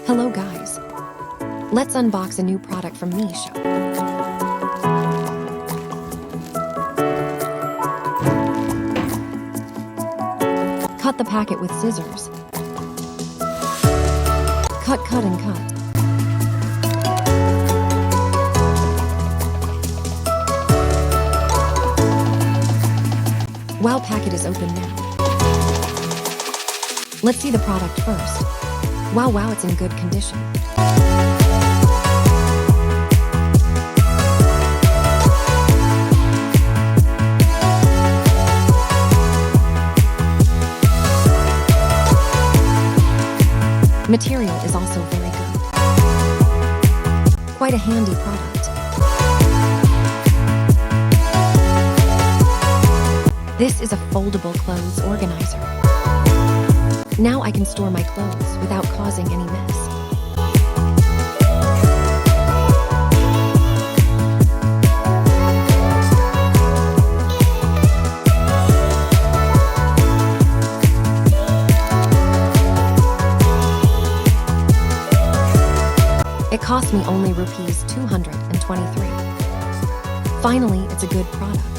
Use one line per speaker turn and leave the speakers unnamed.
Hello guys. Let's unbox a new product from Meesho. Cut the packet with scissors. Cut, and cut. Wow, packet is open now. Let's see the product first. Wow, it's in good condition. Material is also very good. Quite a handy product. This is a foldable clothes organizer. Now I can store my clothes without causing any mess. It cost me only Rs. 223. Finally, it's a good product.